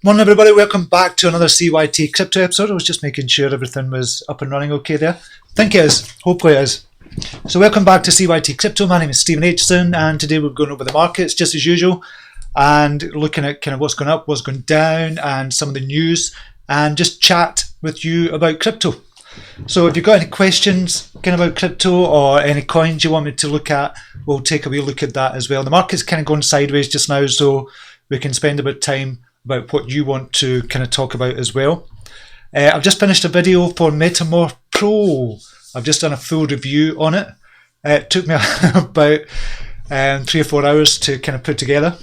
Morning everybody, welcome back to another CYT-Crypto episode. I was just making sure everything was up and running okay there. I think it is, hopefully it is. So welcome back to CYT-Crypto. My name is Stephen Aitchison and today we're going over the markets just as usual and looking at kind of what's going up, what's going down and some of the news and just chat with you about crypto. So if you've got any questions kind of about crypto or any coins you want me to look at, we'll take a wee look at that as well. The market's kind of going sideways just now, so we can spend a bit of time about what you want to kind of talk about as well. I've just finished a video for Metamorph Pro. I've just done a full review on it. It took me about 3 or 4 hours to kind of put together.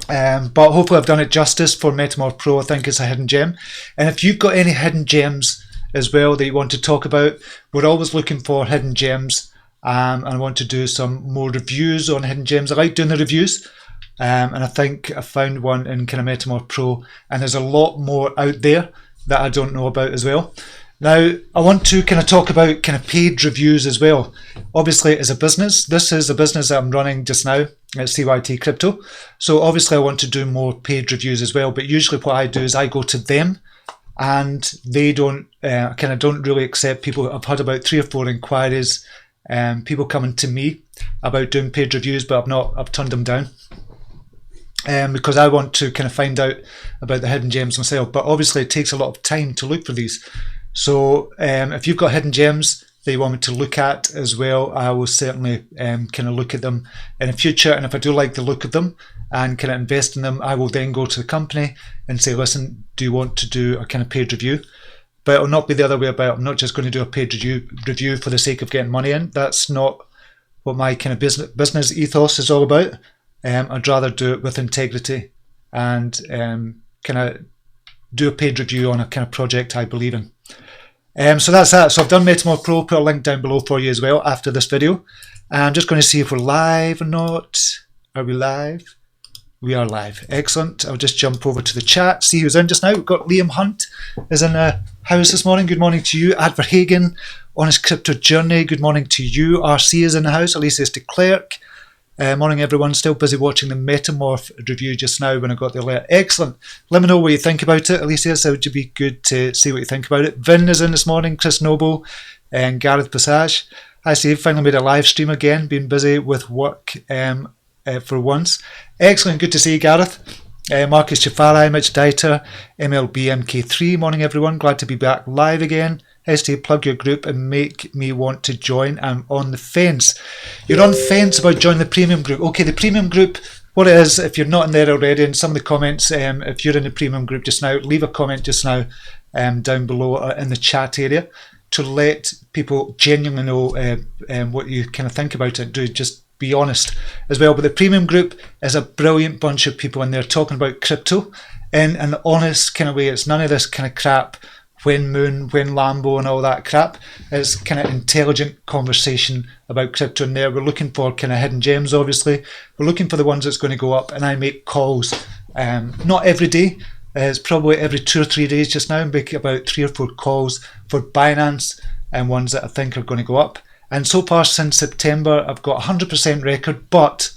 But hopefully I've done it justice for Metamorph Pro. I think it's a hidden gem. And if you've got any hidden gems as well that you want to talk about, we're always looking for hidden gems. And I want to do some more reviews on hidden gems. I like doing the reviews. And I think I found one in kind of Metamorph Pro, and there's a lot more out there that I don't know about as well. Now, I want to kind of talk about kind of paid reviews as well. Obviously, as a business, this is a business that I'm running just now at CYT-Crypto. So obviously, I want to do more paid reviews as well. But usually, what I do is I go to them, and they don't really accept people. I've had about 3 or 4 inquiries, people coming to me about doing paid reviews, but I've turned them down. Because I want to kind of find out about the hidden gems myself, but obviously it takes a lot of time to look for these. So if you've got hidden gems that you want me to look at as well, I will certainly kind of look at them in the future. And if I do like the look of them and kind of invest in them, I will then go to the company and say, listen, do you want to do a kind of paid review? But it'll not be the other way about. I'm not just going to do a paid review for the sake of getting money in. That's not what my kind of business ethos is all about. I'd rather do it with integrity and kind of do a paid review on a kind of project I believe in. So that's that. So I've done Metamorph Pro, put a link down below for you as well after this video. I'm just going to see if we're live or not. Are we live? We are live. Excellent. I'll just jump over to the chat, see who's in just now. We've got Liam Hunt is in the house this morning. Good morning to you. Adverhagen on his crypto journey. Good morning to you. RC is in the house. Alicia de Klerk. Morning everyone, still busy watching the Metamorph review just now when I got the alert. Excellent. Let me know what you think about it, Alicia, so it would be good to see what you think about it. Vin is in this morning, Chris Noble and Gareth Passage. Hi Steve, finally made a live stream again, been busy with work for once. Excellent, good to see you Gareth. Marcus Chafari, Mitch Dieter, MLB MK3, morning everyone, glad to be back live again. Steve, plug your group and make me want to join. I'm on the fence. You're on the fence about joining the premium group. Okay, the premium group, what it is, if you're not in there already, in some of the comments, if you're in the premium group just now, leave a comment just now down below in the chat area to let people genuinely know what you kind of think about it. Do just be honest as well. But the premium group is a brilliant bunch of people in there talking about crypto in an honest kind of way. It's none of this kind of crap. When Moon, when Lambo and all that crap. It's kind of intelligent conversation about crypto in there. We're looking for kind of hidden gems, obviously. We're looking for the ones that's going to go up, and I make calls. Not every day. It's probably every 2 or 3 days just now. I make about 3 or 4 calls for Binance and ones that I think are going to go up. And so far since September, I've got 100% record, but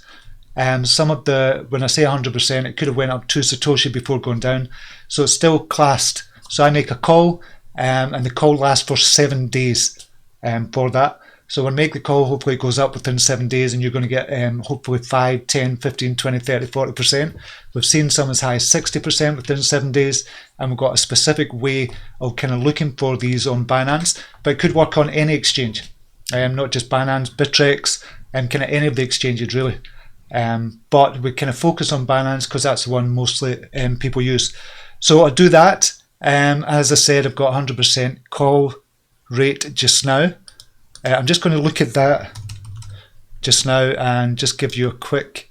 some of the, when I say 100%, it could have went up 2 Satoshi before going down. So it's still classed. So I make a call and the call lasts for 7 days for that. So when I make the call, hopefully it goes up within 7 days and you're going to get hopefully 5, 10, 15, 20, 30, 40%. We've seen some as high as 60% within 7 days, and we've got a specific way of kind of looking for these on Binance, but it could work on any exchange, not just Binance, Bittrex, and kind of any of the exchanges really. But we kind of focus on Binance because that's the one mostly people use. So I do that. As I said, I've got 100% call rate just now. I'm just going to look at that just now and just give you a quick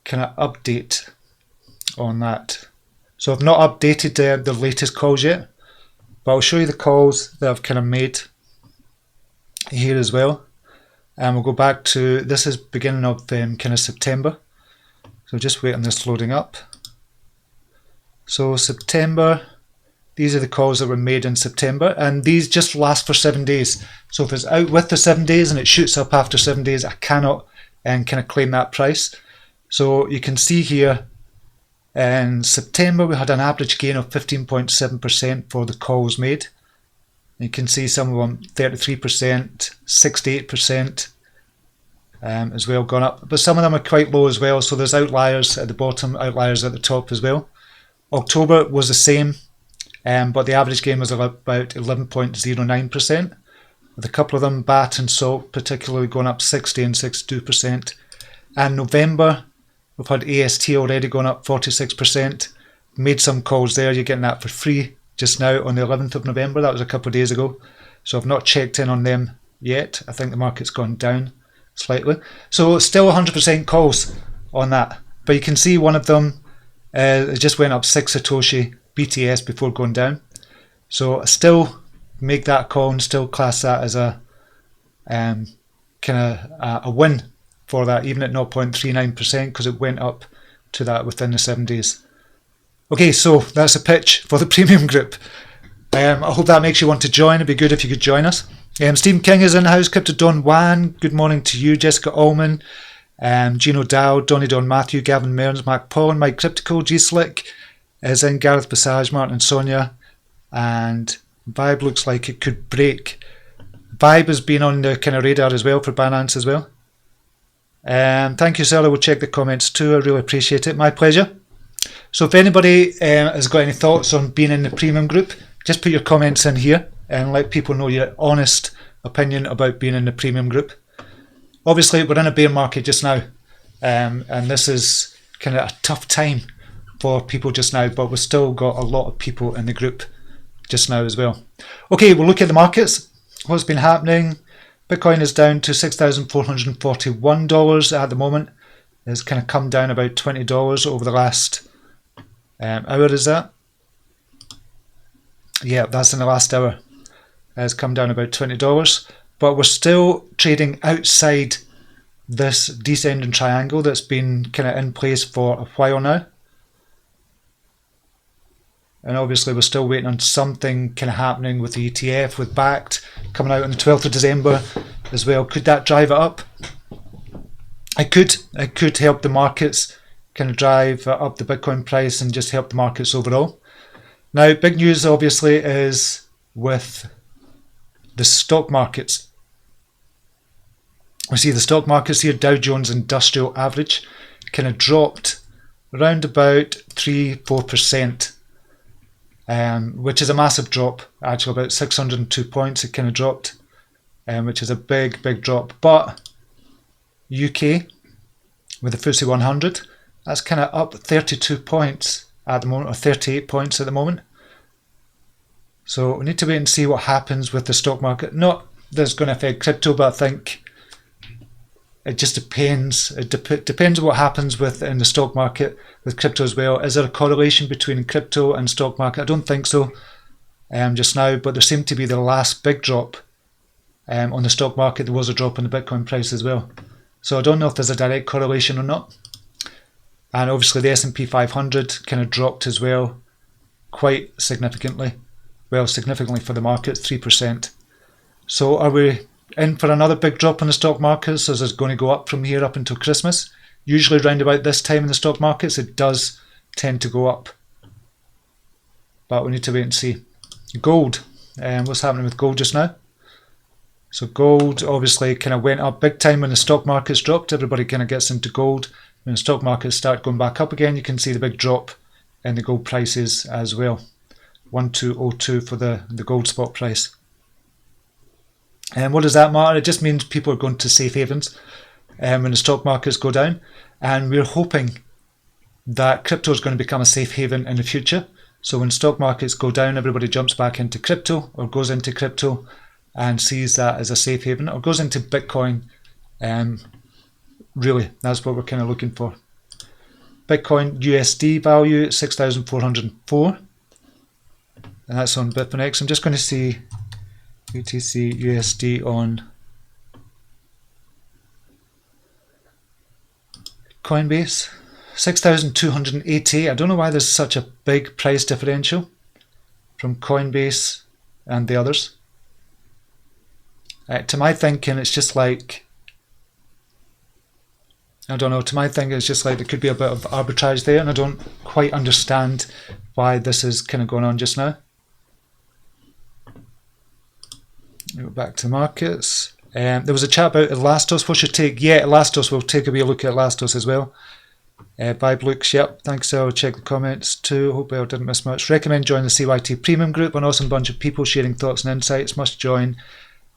kind of update on that. So I've not updated the latest calls yet, but I'll show you the calls that I've kind of made here as well. And we'll go back to, this is beginning of kind of September. So just wait on this loading up. So September. These are the calls that were made in September, and these just last for 7 days. So if it's out with the 7 days and it shoots up after 7 days, I cannot kind of claim that price. So you can see here In September, we had an average gain of 15.7% for the calls made. You can see some of them 33%, 68% as well gone up. But some of them are quite low as well, so there's outliers at the bottom, outliers at the top as well. October was the same, but the average gain was about 11.09%. With a couple of them, BAT and SALT particularly going up 60 and 62%. And November, we've had AST already going up 46%. Made some calls there, you're getting that for free just now on the 11th of November. That was a couple of days ago. So I've not checked in on them yet. I think the market's gone down slightly. So still 100% calls on that. But you can see one of them, it just went up 6 Satoshi BTS before going down. So I still make that call and still class that as a a win for that, even at 0.39%, because it went up to that within the 7 days. Okay, so that's a pitch for the premium group. I hope that makes you want to join. It'd be good if you could join us. Stephen King is in the house. Crypto Don Wan, good morning to you. Jessica Allman, Gino Dow, Donny Don Matthew, Gavin Mearns, Mark Paul, Mike Cryptical, G Slick is in, Gareth Passage, Martin and Sonia, and Vibe looks like it could break. Vibe has been on the kind of radar as well for Binance as well. Thank you, sir. I will check the comments too. I really appreciate it. My pleasure. So if anybody has got any thoughts on being in the premium group, just put your comments in here and let people know your honest opinion about being in the premium group. Obviously, we're in a bear market just now, and this is kind of a tough time for people just now, but we've still got a lot of people in the group just now as well. Okay, we'll look at the markets. What's been happening? Bitcoin is down to $6,441 at the moment. It's kind of come down about $20 over the last hour, is that? Yeah, that's in the last hour. It's come down about $20, but we're still trading outside this descending triangle that's been kind of in place for a while now. And obviously we're still waiting on something kind of happening with the ETF, with BACT coming out on the 12th of December as well. Could that drive it up? It could help the markets, kind of drive up the Bitcoin price and just help the markets overall. Now, big news obviously is with the stock markets. We see the stock markets here, Dow Jones Industrial Average, kind of dropped around about 3-4%. Which is a massive drop, actually about 602 points it kind of dropped, which is a big drop. But UK, with the FTSE 100, that's kind of up 32 points at the moment, or 38 points at the moment. So we need to wait and see what happens with the stock market. Not that it's going to affect crypto, but I think it just depends. It depends on what happens in the stock market with crypto as well. Is there a correlation between crypto and stock market? I don't think so just now, but there seemed to be the last big drop on the stock market. There was a drop in the Bitcoin price as well. So I don't know if there's a direct correlation or not. And obviously the S&P 500 kind of dropped as well, quite significantly. Well, significantly for the market, 3%. So are we in for another big drop in the stock markets? Is it going to go up from here up until Christmas? Usually around about this time in the stock markets, it does tend to go up. But we need to wait and see. Gold. What's happening with gold just now? So gold obviously kind of went up big time when the stock markets dropped. Everybody kind of gets into gold. When the stock markets start going back up again, you can see the big drop in the gold prices as well. 1202 for the gold spot price. And what does that matter? It just means people are going to safe havens when the stock markets go down. And we're hoping that crypto is going to become a safe haven in the future. So when stock markets go down, everybody jumps back into crypto or goes into crypto and sees that as a safe haven, or goes into Bitcoin. Really, that's what we're kind of looking for. Bitcoin USD value 6,404. And that's on Bitfinex. I'm just going to see BTC USD on Coinbase. 6,280. I don't know why there's such a big price differential from Coinbase and the others. To my thinking, it's just like I don't know, to my thing it's just like there could be a bit of arbitrage there, and I don't quite understand why this is kind of going on just now. Go back to markets. There was a chat about Elastos. What should take? Yeah, Elastos. We'll take a wee look at Elastos as well. Vibe looks, yep. Thanks. I'll check the comments too. Hope I didn't miss much. Recommend joining the CYT Premium group. An awesome bunch of people sharing thoughts and insights. Must join,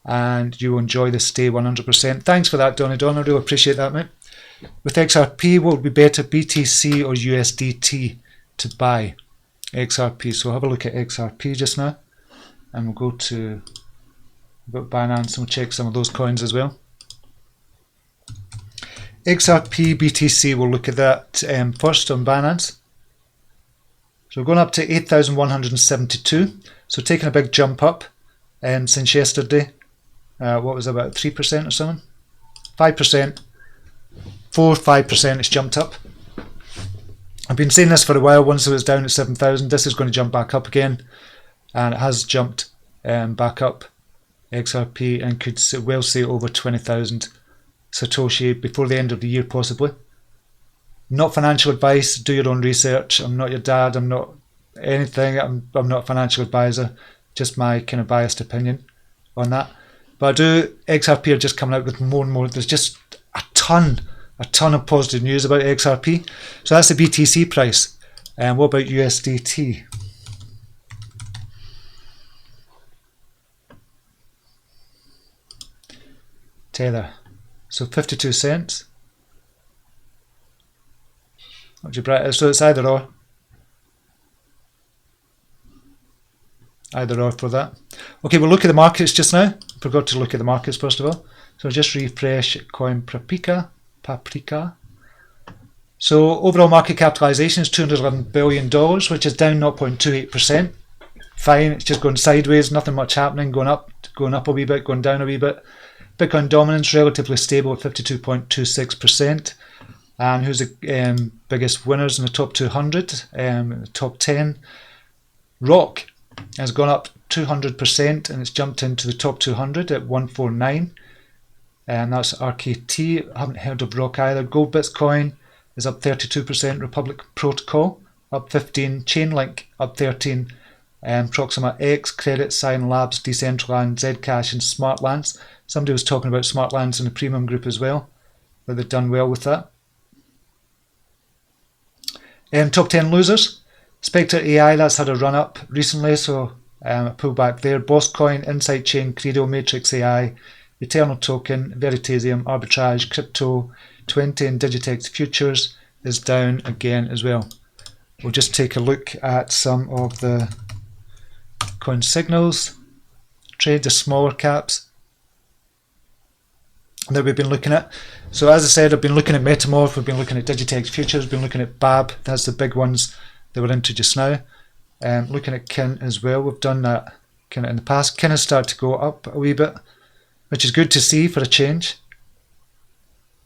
and you will enjoy the stay 100%. Thanks for that, Donny Don. I really appreciate that, mate. With XRP, what would be better, BTC or USDT to buy? XRP. So we'll have a look at XRP just now, and we'll go to Binance and we'll check some of those coins as well. XRP, BTC, we'll look at that first on Binance. So we're going up to 8,172. So taking a big jump up since yesterday. What was it, about 3% or something? 5%. 4-5% it's jumped up. I've been saying this for a while. Once it was down at 7,000, this is going to jump back up again. And it has jumped back up. XRP, and could well say over 20,000 Satoshi before the end of the year possibly. Not financial advice, do your own research. I'm not your dad, I'm not anything, I'm not a financial advisor, just my kind of biased opinion on that. But XRP are just coming out with more and more. There's just a ton of positive news about XRP. So that's the BTC price. And what about USDT? Tether, so 52 cents. So it's either or. Either or for that. Okay, we'll look at the markets just now. Forgot to look at the markets first of all. So just refresh coin Paprika. So overall market capitalization is $211 billion, which is down 0.28%. Fine, it's just going sideways, nothing much happening, going up a wee bit, going down a wee bit. Bitcoin dominance relatively stable at 52.26%. And who's the biggest winners in the top 200? Top 10. Rock has gone up 200% and it's jumped into the top 200 at 149. And that's RKT. I haven't heard of Rock either. Gold Bitcoin is up 32%. Republic Protocol up 15. Chainlink up 13. Proxima X, Credit, Sign Labs, Decentraland, Zcash, and Smartlands. Somebody was talking about Smartlands in the premium group as well, but they've done well with that. Top 10 losers. Spectre AI, that's had a run up recently, so a pullback there. Bosscoin, Insight Chain, Credo, Matrix AI, Eternal Token, Veritasium, Arbitrage, Crypto, 20 and Digitex Futures is down again as well. We'll just take a look at some of the coin signals. Trade the smaller caps that we've been looking at. So as I said, I've been looking at Metamorph, we've been looking at Digitex Futures, been looking at BABB, that's the big ones that we're into just now. Looking at Kin as well, we've done that kind of in the past. Kin has started to go up a wee bit, which is good to see for a change.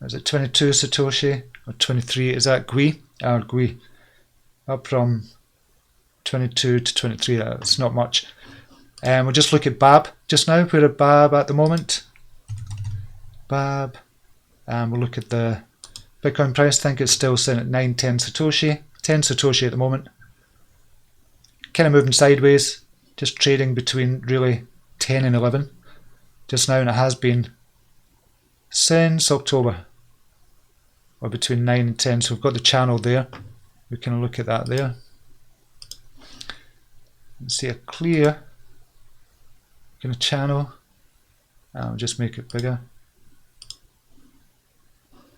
Is it 22 Satoshi or 23? Is that GUI? GUI. Up from 22 to 23, that's not much. We'll just look at BABB just now. We're at BABB at the moment. BABB, and we'll look at the Bitcoin price. I think it's still sitting at 910 Satoshi, 10 Satoshi at the moment. Kind of moving sideways, just trading between really 10 and 11 just now, and it has been since October, or between 9 and 10. So we've got the channel there. We can look at that there and see a clear kind of channel. I'll just make it bigger.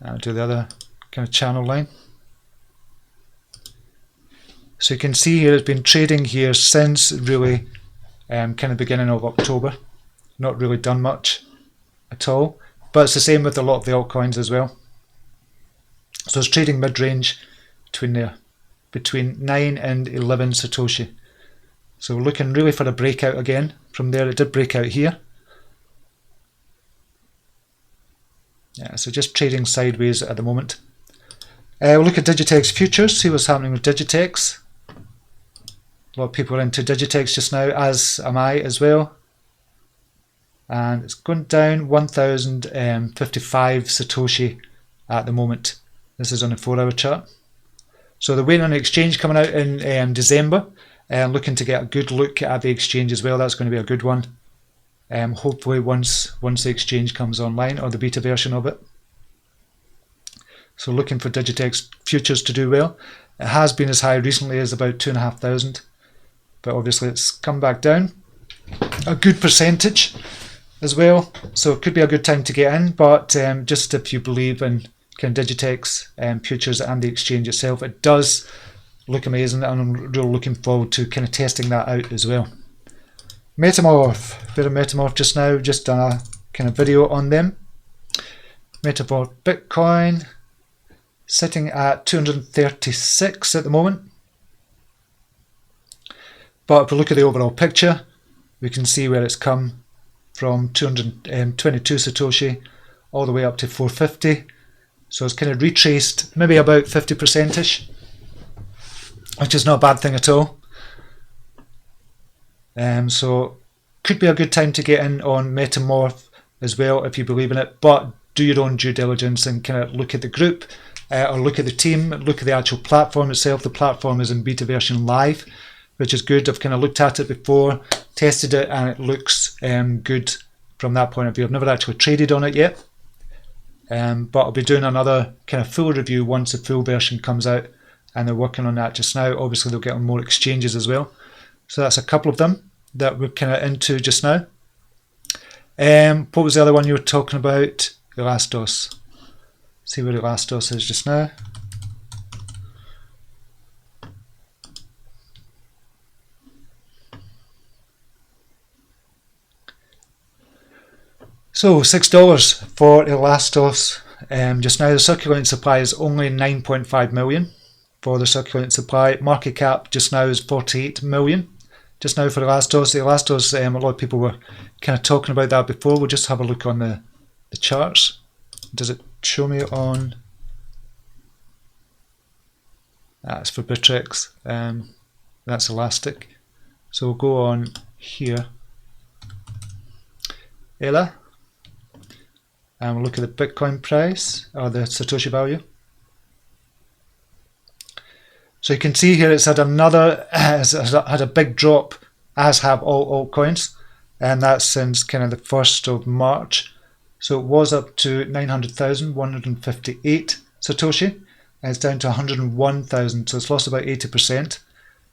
I'll do the other kind of channel line. So you can see here it's been trading here since really kind of beginning of October. Not really done much at all. But it's the same with a lot of the altcoins as well. So it's trading mid-range between there, between 9 and 11 Satoshi. So we're looking really for a breakout again. From there it did break out here. Yeah, so just trading sideways at the moment. We'll look at Digitex Futures, see what's happening with Digitex. A lot of people are into Digitex just now, as am I as well. And it's gone down 1,055 Satoshi at the moment. This is on a 4-hour chart. So they're waiting on the exchange coming out in December, and looking to get a good look at the exchange as well. That's going to be a good one. Hopefully once the exchange comes online, or the beta version of it. So looking for Digitex futures to do well. It has been as high recently as about 2,500, but obviously it's come back down a good percentage as well. So it could be a good time to get in, but just if you believe in kind of Digitex futures and the exchange itself, it does look amazing, and I'm really looking forward to kind of testing that out as well. Metamorph, bit of Metamorph just now, just done a kind of video on them. Metamorph Bitcoin sitting at 236 at the moment. But if we look at the overall picture, we can see where it's come from 222 Satoshi all the way up to 450. So it's kind of retraced maybe about 50%ish, which is not a bad thing at all. So could be a good time to get in on Metamorph as well if you believe in it, but do your own due diligence and kind of look at the group, or look at the team, look at the actual platform itself. The platform is in beta version live, which is good. I've kind of looked at it before, tested it, and it looks good from that point of view. I've never actually traded on it yet, but I'll be doing another kind of full review once the full version comes out, and they're working on that just now. Obviously they'll get on more exchanges as well. So that's a couple of them that we're kind of into just now. What was the other one you were talking about? Elastos. See where Elastos is just now. So $6 for Elastos. Just now the circulating supply is only 9.5 million for the circulating supply. Market cap just now is 48 million. Just now for Elastos. The Elastos, a lot of people were kind of talking about that before. We'll just have a look on the charts. Does it show me on? That's for Bittrex. That's Elastic. So we'll go on here. Ella. And we'll look at the Bitcoin price, or the Satoshi value. So you can see here it's had had a big drop, as have all altcoins, and that's since kind of the 1st of March. So it was up to 900,158 Satoshi, and it's down to 101,000, so it's lost about 80%.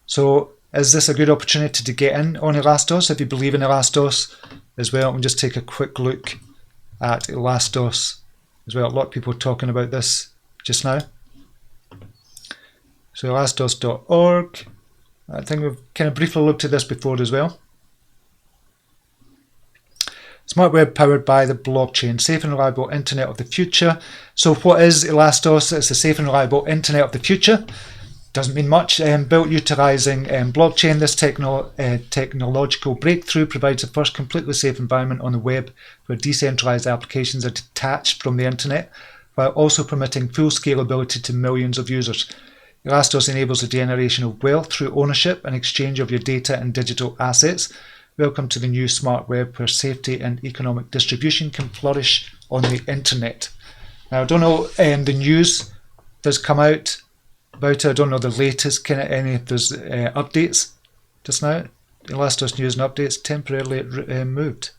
So is this a good opportunity to get in on Elastos if you believe in Elastos as well? We'll just take a quick look at Elastos as well. A lot of people are talking about this just now. So elastos.org, I think we've kind of briefly looked at this before as well. Smart web powered by the blockchain, safe and reliable internet of the future. So what is Elastos? It's the safe and reliable internet of the future. Doesn't mean much. Built utilizing blockchain, this technological breakthrough provides the first completely safe environment on the web where decentralized applications are detached from the internet, while also permitting full scalability to millions of users. Elastos enables the generation of wealth through ownership and exchange of your data and digital assets. Welcome to the new smart web where safety and economic distribution can flourish on the internet. Now, I don't know the news that's come out about it. I don't know the latest kind of any of those updates just now. Elastos news and updates temporarily moved.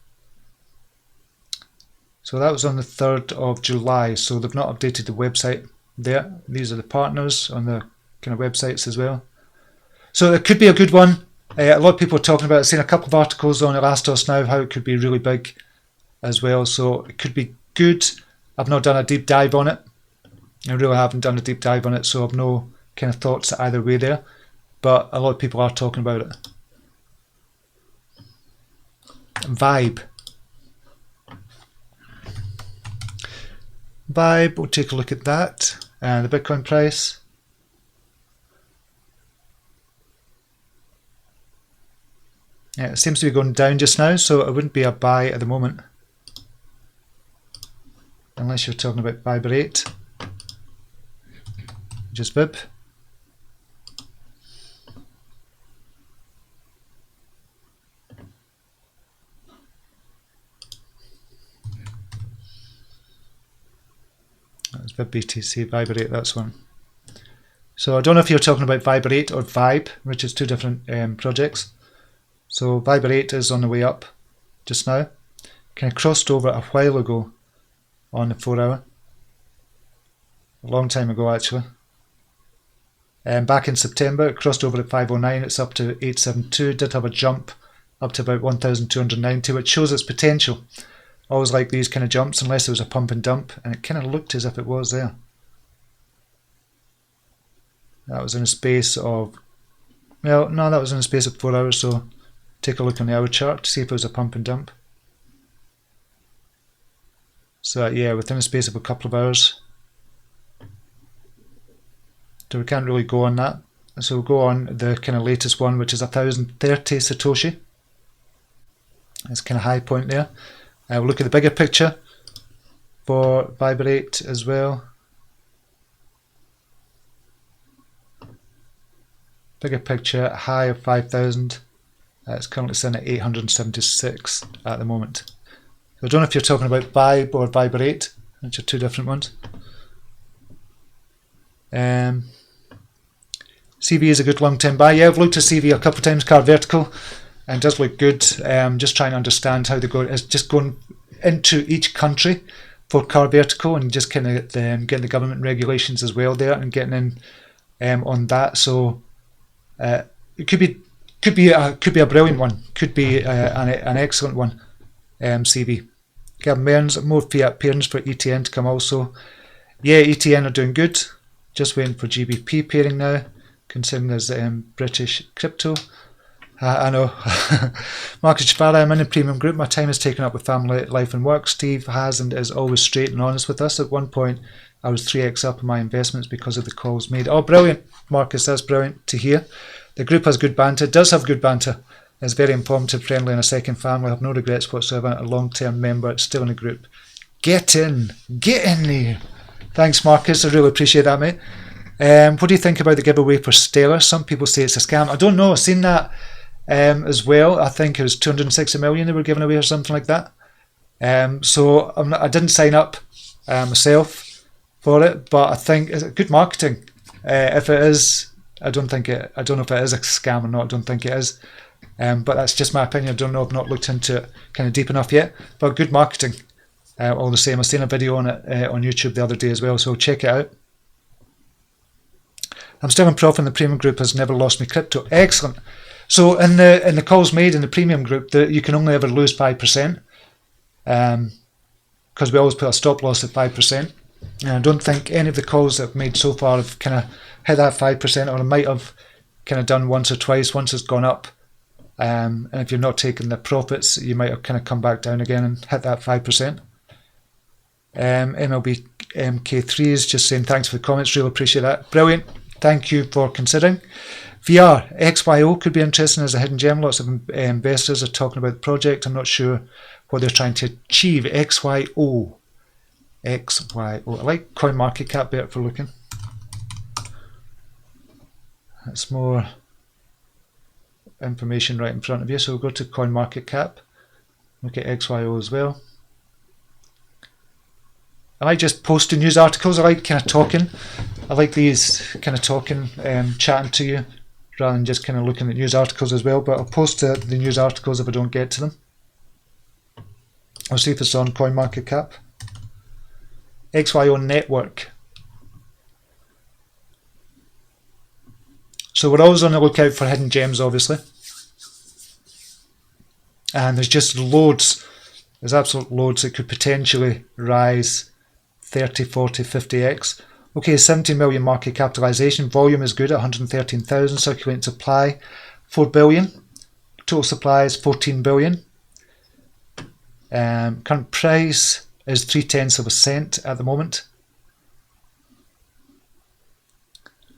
So that was on the 3rd of July. So they've not updated the website there. These are the partners on the kind of websites as well. So it could be a good one. A lot of people are talking about it. I've seen a couple of articles on Elastos now, how it could be really big as well. So it could be good. I've not done a deep dive on it. I really haven't done a deep dive on it, so I've no kind of thoughts either way there. But a lot of people are talking about it. Vibe. We'll take a look at that. And the Bitcoin price. Yeah, it seems to be going down just now, so it wouldn't be a buy at the moment. Unless you're talking about buy rate. Just BABB. That's BTC, Vibrate, that's one. So I don't know if you're talking about Vibrate or Vibe, which is two different projects. So Vibrate is on the way up just now. Kind of crossed over a while ago on the 4 hour. A long time ago actually. Back in September it crossed over at 509, it's up to 872, did have a jump up to about 1,290, which shows its potential. Always like these kind of jumps unless it was a pump and dump, and it kind of looked as if it was there. That was in a space of, well, no, that was in a space of 4 hours, so take a look on the hour chart to see if it was a pump and dump. So yeah, within a space of a couple of hours. So we can't really go on that. So we'll go on the kind of latest one, which is 1,030 Satoshi. That's kind of high point there. We'll look at the bigger picture for Vibrate as well. Bigger picture, high of 5,000. It's currently sitting at 876 at the moment. So I don't know if you're talking about Vibe or Vibrate, which are two different ones. CV is a good long-term buy. Yeah, I've looked at CV a couple of times, car vertical, and it does look good. Just trying to understand how they go. It's just going into each country for car vertical and just kind of getting the government regulations as well there and getting in on that. So it could be a brilliant one. Could be an excellent one. CV. Gavin Mearns, more fiat pairings for ETN to come also. Yeah, ETN are doing good. Just waiting for GBP pairing now, considering there's British crypto. I know. Marcus Jafara, I'm in the premium group. My time is taken up with family, life and work. Steve has and is always straight and honest with us. At one point, I was 3x up in my investments because of the calls made. Oh, brilliant, Marcus. That's brilliant to hear. The group has good banter. It does have good banter. It's very informative, friendly, and a second family. I have no regrets whatsoever. A long-term member. It's still in the group. Get in there. Thanks, Marcus. I really appreciate that, mate. What do you think about the giveaway for Stellar? Some people say it's a scam. I don't know. I've seen that as well. I think it was 260 million they were giving away or something like that. So I didn't sign up myself for it, but I think it's good marketing. If it is, I don't know if it is a scam or not. I don't think it is. But that's just my opinion. I don't know. I've not looked into it kind of deep enough yet. But good marketing. All the same. I've seen a video on it on YouTube the other day as well, so check it out. I'm still in profit and the premium group has never lost me crypto. Excellent. So in the calls made in the premium group, you can only ever lose 5%, because we always put a stop loss at 5%. And I don't think any of the calls that I've made so far have kind of hit that 5%, or I might have kind of done once or twice once it's gone up. And if you're not taking the profits, you might have kind of come back down again and hit that 5%. MLB MK3 is just saying thanks for the comments, really appreciate that. Brilliant, thank you for considering. VR, XYO could be interesting as a hidden gem. Lots of investors are talking about the project. I'm not sure what they're trying to achieve. XYO. I like CoinMarketCap better for looking. That's more information right in front of you. So we'll go to CoinMarketCap. Look at XYO as well. I like just posting news articles. I like kind of talking. I like these kind of talking, chatting to you, rather than just kind of looking at news articles as well. But I'll post the news articles if I don't get to them. I'll see if it's on CoinMarketCap. XYO Network. So we're always on the lookout for hidden gems, obviously. And there's just loads. There's absolute loads that could potentially rise 30, 40, 50x. Okay, 17 million market capitalization. Volume is good at 113,000. Circulating supply, 4 billion. Total supply is 14 billion. Current price is 0.3 cents at the moment.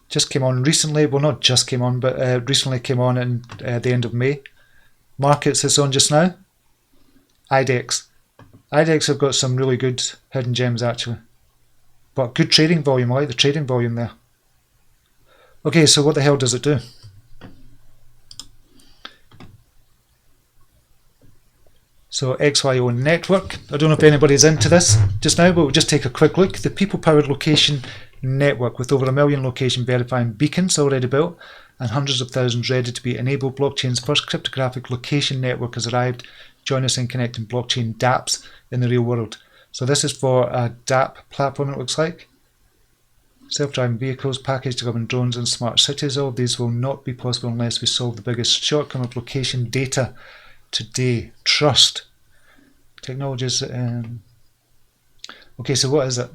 Just came on recently. Well, not just came on, but recently came on in the end of May. Markets is on just now. IDEX. IDEX have got some really good hidden gems actually. But good trading volume. I like the trading volume there. Okay, so what the hell does it do? So XYO Network. I don't know if anybody's into this just now, but we'll just take a quick look. The people-powered location network with over 1 million location verifying beacons already built and hundreds of thousands ready to be enabled. Blockchain's first cryptographic location network has arrived. Join us in connecting blockchain dApps in the real world. So this is for a dApp platform, it looks like. Self-driving vehicles, packaged government drones and smart cities. All of these will not be possible unless we solve the biggest shortcoming of location data today. Trust. Technologies. Okay, so what is it?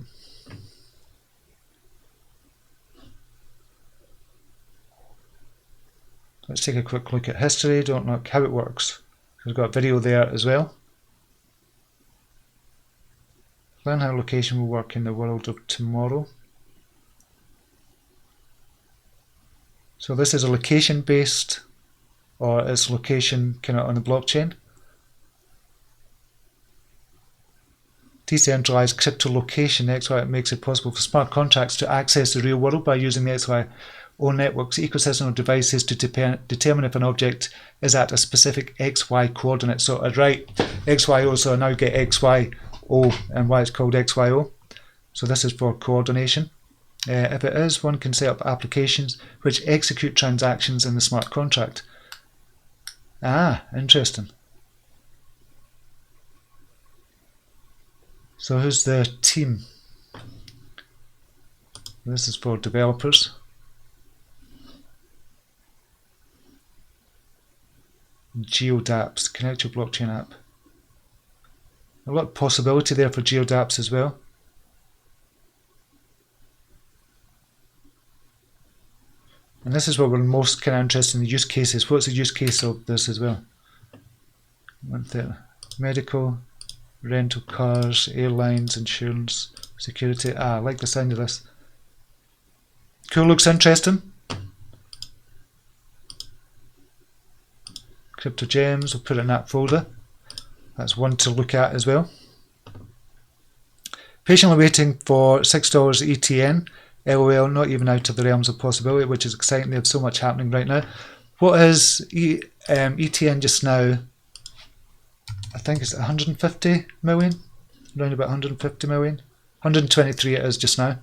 Let's take a quick look at history. Don't look how it works. We've got a video there as well. Learn how location will work in the world of tomorrow. So this is a location based, or it's location kind of on the blockchain. Decentralized crypto location XYO makes it possible for smart contracts to access the real world by using the XYO Network's ecosystem of devices to determine if an object is at a specific XY coordinate. So I write XYO, so I now get XYO and why it's called XYO. So this is for coordination. If it is, one can set up applications which execute transactions in the smart contract. Ah, interesting. So who's the team? This is for developers. GeoDApps, connect your blockchain app. A lot of possibility there for GeoDApps as well. And this is what we're most kind of interested in, the use cases. What's the use case of this as well? Medical, rental cars, airlines, insurance, security. Ah, I like the sound of this. Cool, looks interesting. Crypto gems, we'll put it in that folder. That's one to look at as well. Patiently waiting for $6 ETN. LOL, not even out of the realms of possibility, which is exciting. They have so much happening right now. What is ETN just now? I think it's 150 million, around about 150 million. 123 it is just now.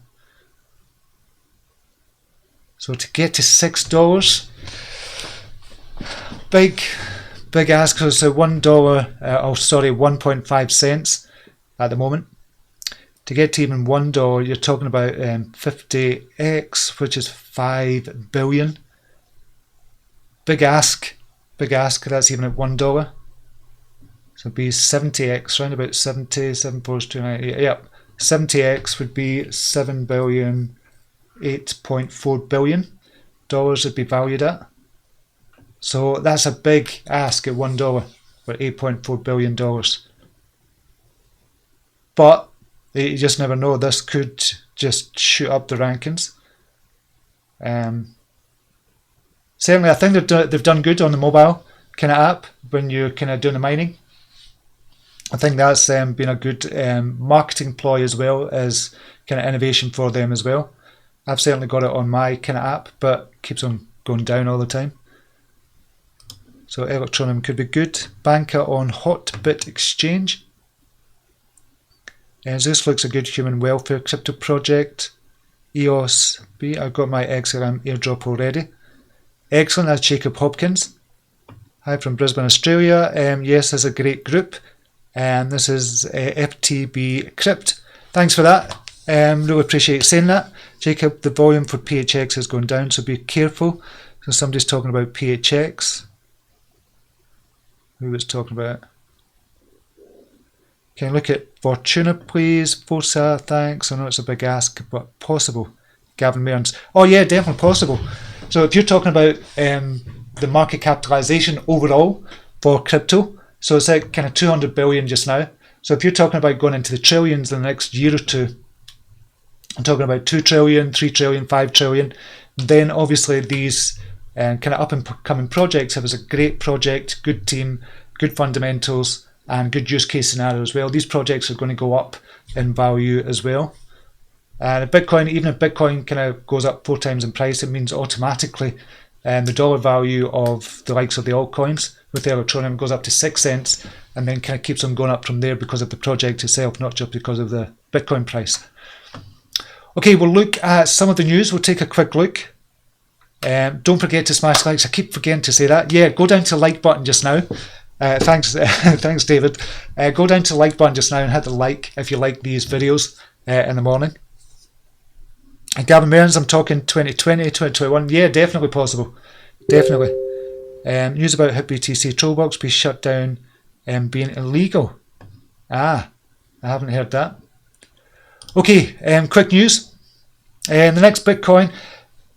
So to get to $6, big ask. So it's $1.5 cents at the moment. To get to even $1, you're talking about 50x, which is 5 billion. Big ask. That's even at $1. So it'd be 70x, around about 70, 74298. Yep, 70x would be 7 billion, 8.4 billion dollars would be valued at. So that's a big ask at $1 for $8.4 billion. But you just never know. This could just shoot up the rankings. Certainly, I think they've done good on the mobile kind of app when you're kind of doing the mining. I think that's been a good marketing ploy as well as kind of innovation for them as well. I've certainly got it on my kind of app, but keeps on going down all the time. So Electronum could be good. Banker on Hotbit Exchange. This looks a good human welfare crypto project. EOS B, I've got my XLM airdrop already. Excellent, that's Jacob Hopkins. Hi from Brisbane, Australia. Yes, there's a great group. And this is FTB Crypt. Thanks for that. Really appreciate you saying that. Jacob, the volume for PHX is going down, so be careful. So somebody's talking about PHX. Who was talking about it? Can you look at Fortuna, please? Forza, thanks. I know it's a big ask, but possible. Gavin Mearns. Oh yeah, definitely possible. So if you're talking about the market capitalization overall for crypto, so it's like kind of 200 billion just now. So if you're talking about going into the trillions in the next year or two, I'm talking about 2 trillion, 3 trillion, 5 trillion, then obviously these kind of up and coming projects, if it's a great project, good team, good fundamentals, and good use case scenario as well, these projects are going to go up in value as well. And Bitcoin, even if Bitcoin kind of goes up 4 times in price, it means automatically the dollar value of the likes of the altcoins with the Electroneum. It goes up to 6 cents and then kind of keeps on going up from there because of the project itself, not just because of the Bitcoin price. Okay, we'll look at some of the news. We'll take a quick look. Don't forget to smash likes. I keep forgetting to say that. Yeah, go down to the like button just now. Thanks, thanks, David. Go down to the like button just now and hit the like if you like these videos in the morning. And Gavin Mearns, I'm talking 2020, 2021. Yeah, definitely possible. Definitely. News about HitBTC Trollbox be shut down being illegal. I haven't heard that. Okay, quick news. The next Bitcoin,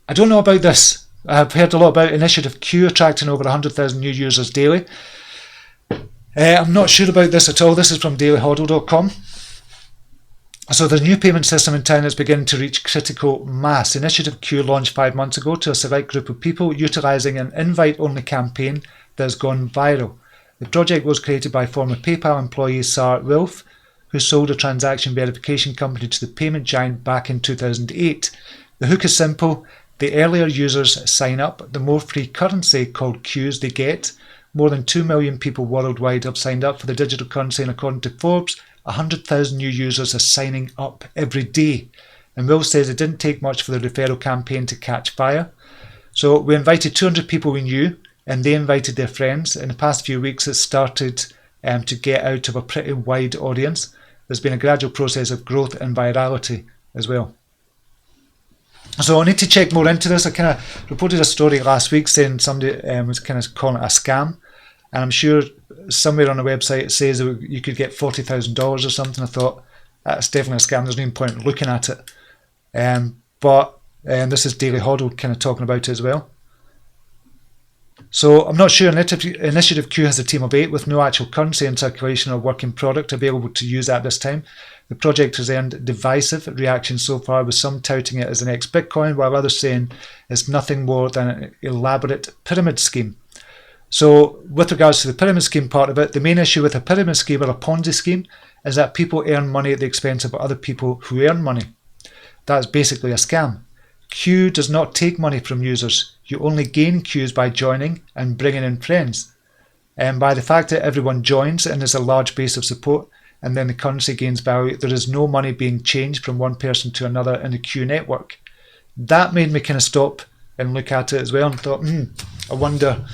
I don't know about this. I've heard a lot about Initiative Q attracting over 100,000 new users daily. I'm not sure about this at all. This is from dailyhodl.com. So the new payment system in town is beginning to reach critical mass. Initiative Q launched 5 months ago to a select group of people utilising an invite-only campaign that has gone viral. The project was created by former PayPal employee Sarah Wilf, who sold a transaction verification company to the payment giant back in 2008. The hook is simple. The earlier users sign up, the more free currency called Qs they get. More than 2 million people worldwide have signed up for the digital currency, and according to Forbes, 100,000 new users are signing up every day. And Will says it didn't take much for the referral campaign to catch fire. So we invited 200 people we knew, and they invited their friends. In the past few weeks, it started to get out of a pretty wide audience. There's been a gradual process of growth and virality as well. So I need to check more into this. I kind of reported a story last week saying somebody was kind of calling it a scam. And I'm sure somewhere on the website it says that you could get $40,000 or something. I thought, that's definitely a scam. There's no point looking at it. But this is Daily Hodl kind of talking about it as well. So I'm not sure Initiative Q has a team of 8 with no actual currency in circulation or working product available to use at this time. The project has earned divisive reactions so far, with some touting it as an ex-Bitcoin, while others saying it's nothing more than an elaborate pyramid scheme. So with regards to the pyramid scheme part of it, the main issue with a pyramid scheme or a Ponzi scheme is that people earn money at the expense of other people who earn money. That's basically a scam. Q does not take money from users. You only gain Qs by joining and bringing in friends. And by the fact that everyone joins and there's a large base of support, and then the currency gains value, there is no money being changed from one person to another in the Q network. That made me kind of stop and look at it as well and thought, I wonder.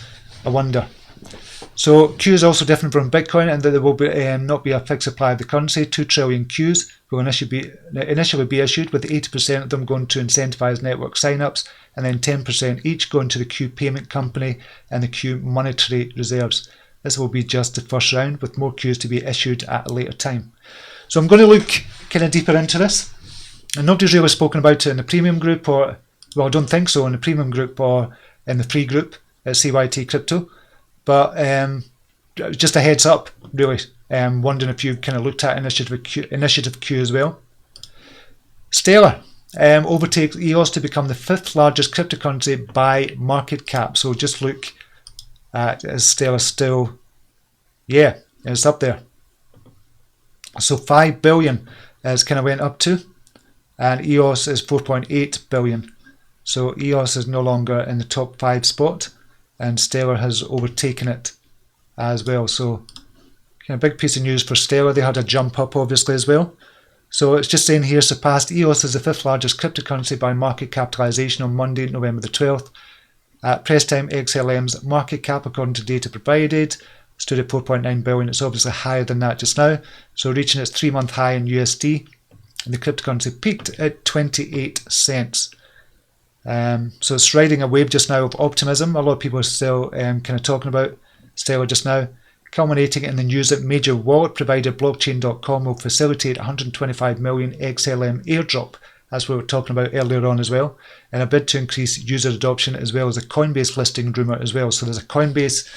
So Q is also different from Bitcoin in that there will not be a fixed supply of the currency. 2 trillion Qs will initially be issued, with 80% of them going to incentivize network signups, and then 10% each going to the Q payment company and the Q monetary reserves. This will be just the first round, with more Qs to be issued at a later time. So I'm going to look kind of deeper into this. And nobody's really spoken about it in the premium group, or, well, I don't think so, in the premium group or in the free group at CYT-Crypto. But just a heads up, really. Wondering if you've kind of looked at Initiative Q as well. Stellar overtakes EOS to become the 5th largest cryptocurrency by market cap. So just look at, is Stellar still, yeah, it's up there. So 5 billion is kind of went up to, and EOS is 4.8 billion. So EOS is no longer in the top 5 spot, and Stellar has overtaken it as well. So kind of big piece of news for Stellar. They had a jump up obviously as well. So it's just saying here, surpassed EOS as the 5th largest cryptocurrency by market capitalization on Monday, November the 12th. At press time, XLM's market cap, according to data provided, stood at 4.9 billion. It's obviously higher than that just now. So reaching its 3-month high in USD. And the cryptocurrency peaked at 28 cents. So it's riding a wave just now of optimism. A lot of people are still kind of talking about Stellar just now, culminating in the news that major wallet provider blockchain.com will facilitate 125 million XLM airdrop, as we were talking about earlier on as well, in a bid to increase user adoption, as well as a Coinbase listing rumour as well. So there's a Coinbase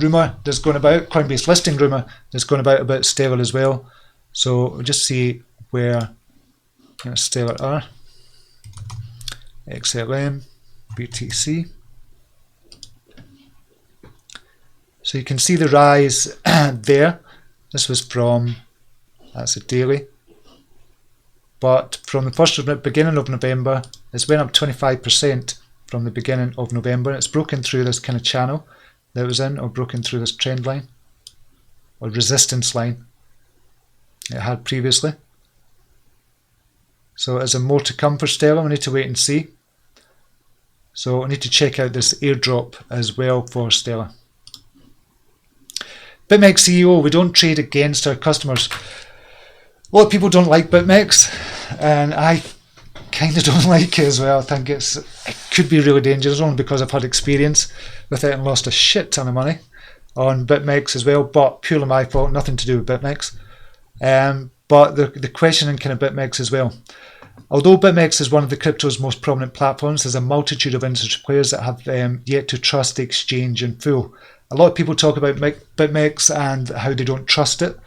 rumour that's going about, Coinbase listing rumour that's going about Stellar as well. So we'll just see where Stellar are. XLM, BTC. So you can see the rise there. This was from, that's a daily. But from the beginning of November, it's went up 25% from the beginning of November. It's broken through this kind of channel that it was in, or broken through this trend line or resistance line it had previously. So is there more to come for Stellar? We need to wait and see. So we need to check out this airdrop as well for Stellar. BitMEX CEO, we don't trade against our customers. A lot of people don't like BitMEX, and I kind of don't like it as well. I think it could be really dangerous, only because I've had experience with it and lost a shit ton of money on BitMEX as well, but purely my fault, nothing to do with BitMEX. But the question in kind of BitMEX as well. Although BitMEX is one of the crypto's most prominent platforms, there's a multitude of industry players that have yet to trust the exchange in full. A lot of people talk about BitMEX and how they don't trust it,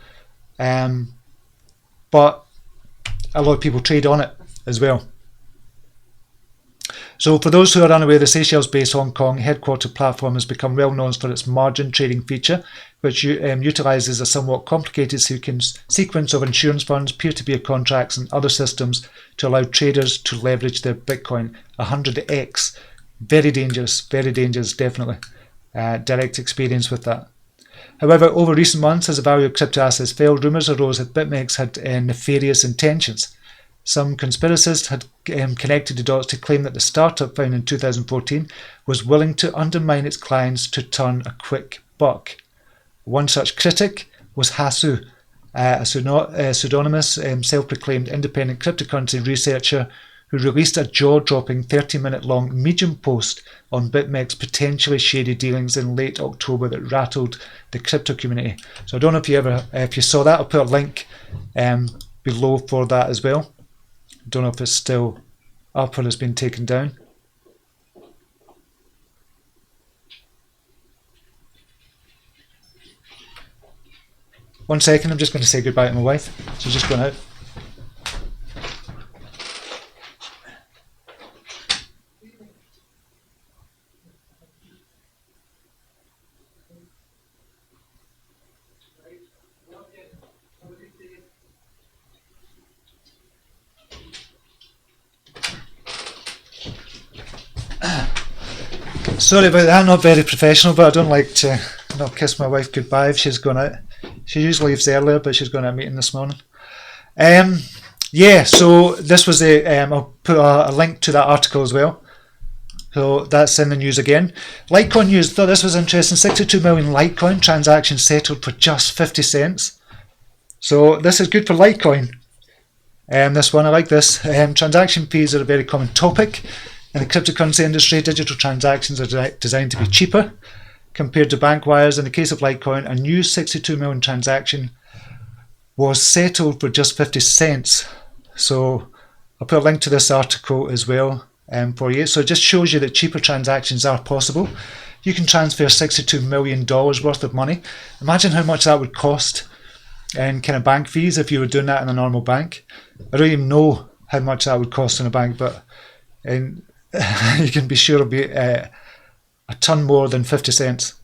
but a lot of people trade on it as well. So for those who are unaware, the Seychelles-based Hong Kong headquartered platform has become well known for its margin trading feature, which utilises a somewhat complicated sequence of insurance funds, peer-to-peer contracts and other systems to allow traders to leverage their Bitcoin 100x. Very dangerous, definitely. Direct experience with that. However, over recent months, as the value of crypto assets fell, rumours arose that BitMEX had nefarious intentions. Some conspiracists had connected the dots to claim that the startup, founded in 2014, was willing to undermine its clients to turn a quick buck. One such critic was Hasu, a pseudonymous, self-proclaimed independent cryptocurrency researcher who released a jaw-dropping 30-minute-long Medium post on BitMEX potentially shady dealings in late October that rattled the crypto community. So I don't know if you saw that. I'll put a link below for that as well. Don't know if it's still up or has been taken down. One second, I'm just going to say goodbye to my wife. She's just gone out. Sorry about that, not very professional, but I don't like to not kiss my wife goodbye if she's gone out. She usually leaves earlier, but she's going to a meeting this morning. Yeah, so this was I'll put a link to that article as well. So that's in the news again. Litecoin news, thought this was interesting. 62 million Litecoin transactions settled for just 50 cents. So this is good for Litecoin. This one, I like this. Transaction fees are a very common topic. In the cryptocurrency industry, digital transactions are designed to be cheaper compared to bank wires. In the case of Litecoin, a new 62 million transaction was settled for just 50 cents. So I'll put a link to this article as well for you. So it just shows you that cheaper transactions are possible. You can transfer $62 million worth of money. Imagine how much that would cost in kind of bank fees if you were doing that in a normal bank. I don't even know how much that would cost in a bank, but you can be sure it'll be a ton more than 50 cents.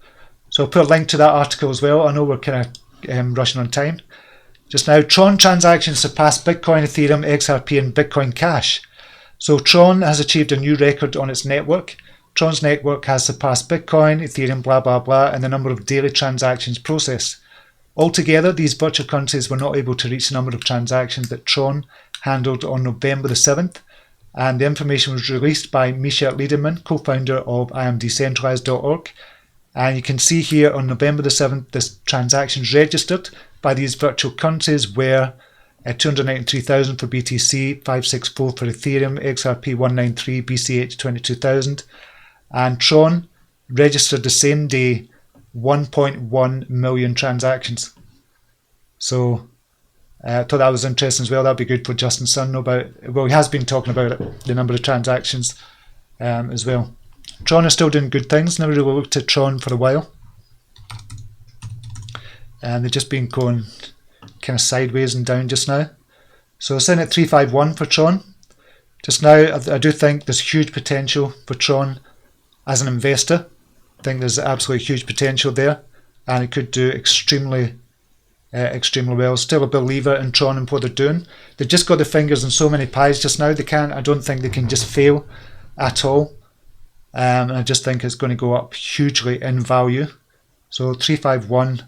So I'll put a link to that article as well. I know we're kind of rushing on time. Just now, Tron transactions surpassed Bitcoin, Ethereum, XRP and Bitcoin Cash. So Tron has achieved a new record on its network. Tron's network has surpassed Bitcoin, Ethereum, blah, blah, blah, and the number of daily transactions processed. Altogether, these virtual currencies were not able to reach the number of transactions that Tron handled on November the 7th. And the information was released by Misha Lederman, co-founder of IamDecentralized.org. And you can see here on November the 7th, the transactions registered by these virtual currencies were 293,000 for BTC, 564 for Ethereum, XRP 193, BCH 22,000. And Tron registered the same day 1.1 million transactions. So I thought that was interesting as well. That'd be good for Justin Sun about. Well, he has been talking about it, the number of transactions as well. Tron is still doing good things. Never really looked at Tron for a while, and they've just been going kind of sideways and down just now. So it's in at 351 for Tron. Just now, I do think there's huge potential for Tron as an investor. I think there's absolutely huge potential there, and it could do extremely well. Still a believer in Tron and what they're doing. They've just got their fingers in so many pies just now. I don't think they can just fail at all. and I just think it's going to go up hugely in value. So 351,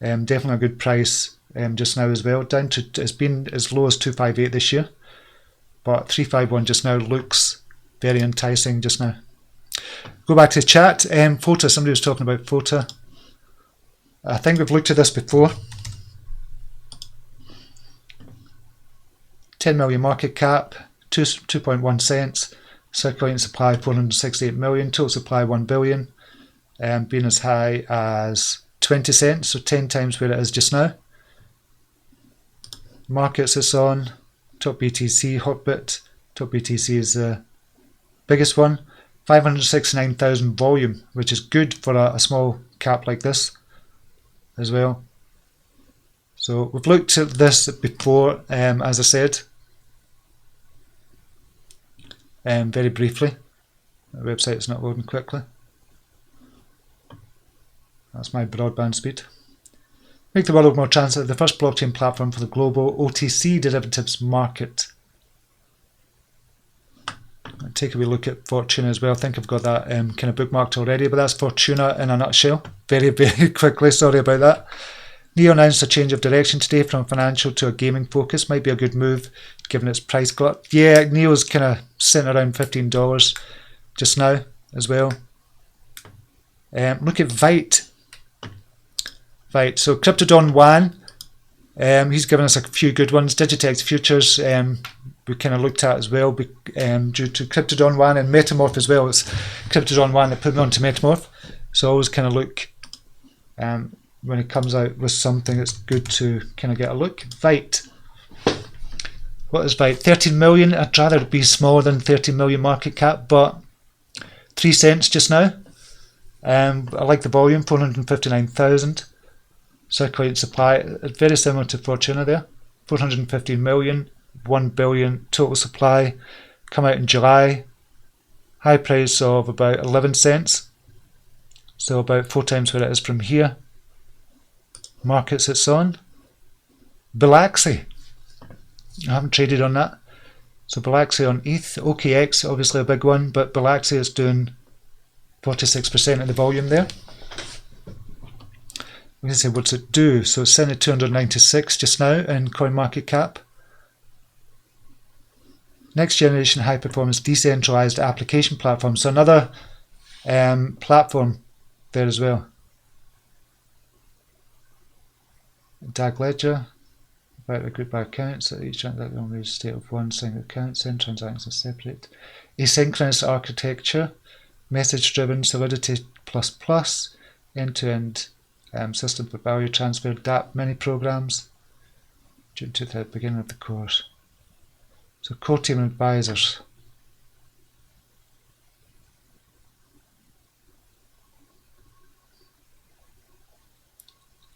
definitely a good price just now as well. Down to, it's been as low as 258 this year, but 351 just now looks very enticing just now. Go back to the chat. FOTA, somebody was talking about FOTA. I think we've looked at this before. 10 million market cap, 2.1 cents, circulating supply 468 million, total supply 1 billion, being as high as 20 cents, so 10 times where it is just now. Markets it's on, top BTC, Hotbit, top BTC is the biggest one, 569,000 volume, which is good for a small cap like this as well. So we've looked at this before, as I said, very briefly. The website is not loading quickly. That's my broadband speed. Make the world more transparent, the first blockchain platform for the global OTC derivatives market. I'll take a wee look at Fortuna as well. I think I've got that kind of bookmarked already, but that's Fortuna in a nutshell. Very, very quickly, sorry about that. NEO announced a change of direction today from financial to a gaming focus. Might be a good move given its price glut. Yeah, NEO's kind of sitting around $15 just now as well. Look at Vite. So Crypto Wan, he's given us a few good ones. Digitex Futures, we kind of looked at as well, due to Crypto Wan and Metamorph as well. It's Crypto Wan that put me onto Metamorph. So I always kind of look when it comes out with something, it's good to kind of get a look. Vite. What is Vite? 13 million. I'd rather it be smaller than 13 million market cap, but 3 cents just now. I like the volume, 459,000. Circulating supply, very similar to Fortuna there. 415 million, 1 billion total supply. Come out in July. High price of about 11 cents. So about 4 times where it is from here. Markets it's on. Bilaxi. I haven't traded on that. So Bilaxi on ETH. OKX, obviously a big one, but Bilaxi is doing 46% of the volume there. We can say what's it do. So it's sitting at 296 just now in CoinMarketCap. Next generation high performance decentralized application platform. So another platform there as well. DAG Ledger, about a group by accounts, that each transaction only state of one single account, send transactions are separate. Asynchronous architecture, message driven, Solidity++, end-to-end system for value transfer, DApp mini programs, due to the beginning of the course. So core team advisors.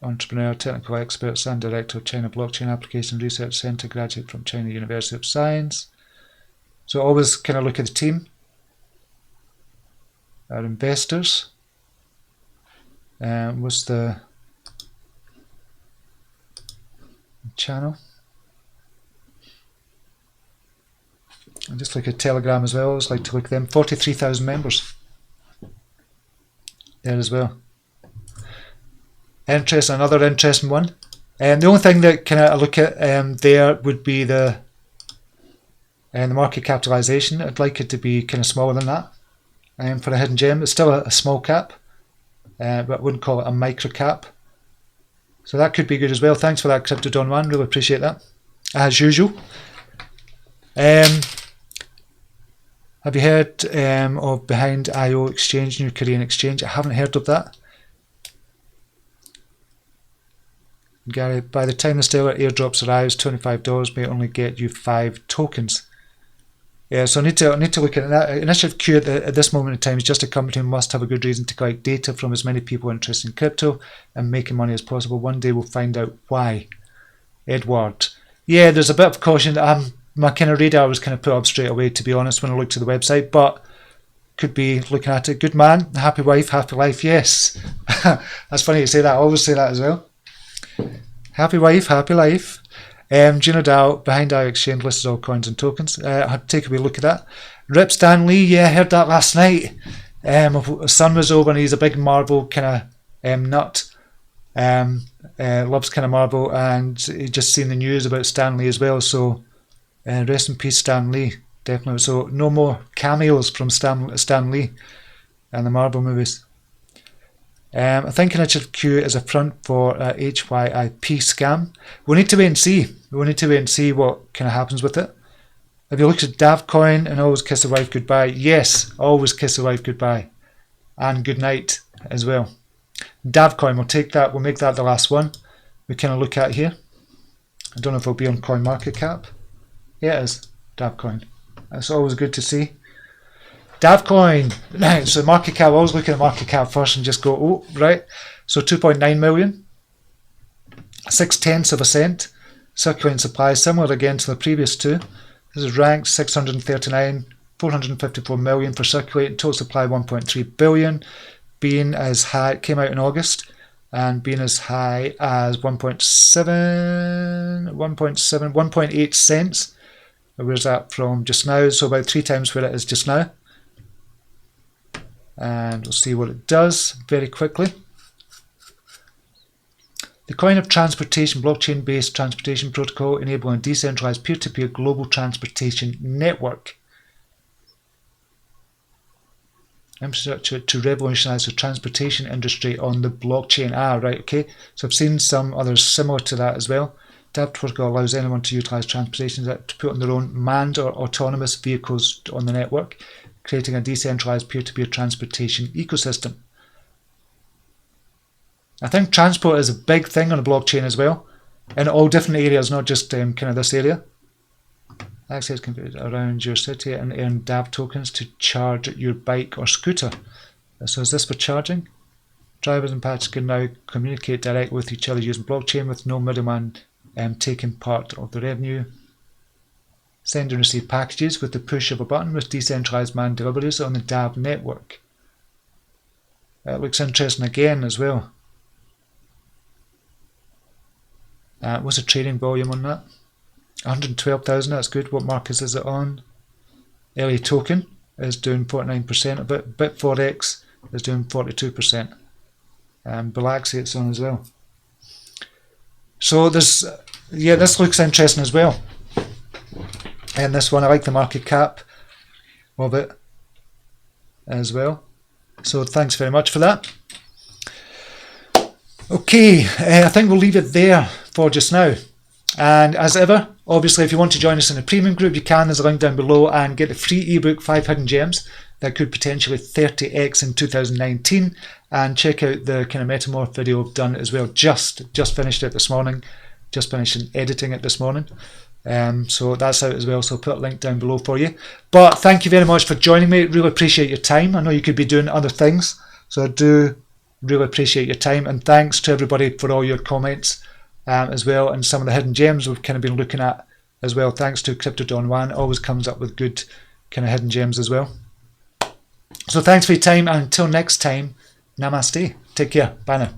Entrepreneur, technical experts and director of China Blockchain Application Research Center, graduate from China University of Science. So always kind of look at the team. Our investors. What's the channel? And just look at Telegram as well. I always like to look at them. 43,000 members there as well. Another interesting one. The only thing that kind of I look at there would be the market capitalization. I'd like it to be kind of smaller than that. For a hidden gem, it's still a small cap, but I wouldn't call it a micro cap. So that could be good as well. Thanks for that, Crypto Don One. Really appreciate that, as usual. Have you heard of Behind IO Exchange, new Korean exchange? I haven't heard of that. Gary, by the time the stellar airdrops arrives, $25 may only get you 5 tokens. Yeah, so I need to look at that. Initiative Q at this moment in time is just a company who must have a good reason to collect data from as many people interested in crypto and making money as possible. One day we'll find out why. Edward. Yeah, there's a bit of caution. My kind of radar was kind of put up straight away, to be honest, when I looked at the website, but could be looking at it. Good man, happy wife, happy life, yes. That's funny you say that. I always say that as well. Happy wife, happy life. Juno DAO, behind our exchange, listed all coins and tokens. Take a wee look at that. Rip Stan Lee, yeah, I heard that last night. His son was over and he's a big Marvel kind of nut. Loves kind of Marvel, and he just seen the news about Stan Lee as well. So rest in peace, Stan Lee, definitely. So no more cameos from Stan Lee and the Marvel movies. I think Initiative Q is a front for HYIP scam. We need to wait and see. We need to wait and see what kind of happens with it. Have you looked at Davcoin and always kiss the wife goodbye? Yes, always kiss the wife goodbye. And good night as well. Davcoin, we'll take that, we'll make that the last one we kind of look at here. I don't know if it'll be on CoinMarketCap. Yeah, it is. Davcoin. That's always good to see. Davcoin. So market cap, I always look at the market cap first and just go, oh, right. So 2.9 million. 0.6%. Circulating supply, similar again to the previous two. This is ranked 639, 454 million for circulating. Total supply 1.3 billion. Being as high, came out in August, and being as high as 1.8 cents. Where's that from just now? So about 3 times where it is just now. And we'll see what it does very quickly. The coin of transportation, blockchain-based transportation protocol, enabling a decentralized peer-to-peer global transportation network. Infrastructure to revolutionize the transportation industry on the blockchain. Ah, right, okay. So I've seen some others similar to that as well. DApp protocol allows anyone to utilize transportation to put on their own manned or autonomous vehicles on the network, creating a decentralized peer-to-peer transportation ecosystem. I think transport is a big thing on a blockchain as well, in all different areas, not just kind of this area. Access computers around your city and earn DApp tokens to charge your bike or scooter. So is this for charging? Drivers and passengers can now communicate directly with each other using blockchain with no middleman taking part of the revenue. Send and receive packages with the push of a button with decentralized manned deliveries on the DApp network. That looks interesting again as well. What's the trading volume on that? 112,000, that's good. What markets is it on? LA token is doing 49% of it. Bitforex is doing 42%. Bilaxi it's on as well. So there's, yeah, this looks interesting as well. And this one, I like the market cap of it as well. So thanks very much for that. Okay, I think we'll leave it there for just now. And as ever, obviously, if you want to join us in a premium group, you can. There's a link down below, and get the free ebook 5 Hidden Gems that could potentially 30x in 2019. And check out the kind of Metamorph video I've done as well. Just finished it this morning. Just finished editing it this morning. So that's out as well. So I'll put a link down below for you. But thank you very much for joining me. Really appreciate your time. I know you could be doing other things, so I do really appreciate your time. And thanks to everybody for all your comments. As well, and some of the hidden gems we've kind of been looking at as well. Thanks to Crypto Don Juan, always comes up with good kind of hidden gems as well. So thanks for your time, and until next time, namaste. Take care. Bye now.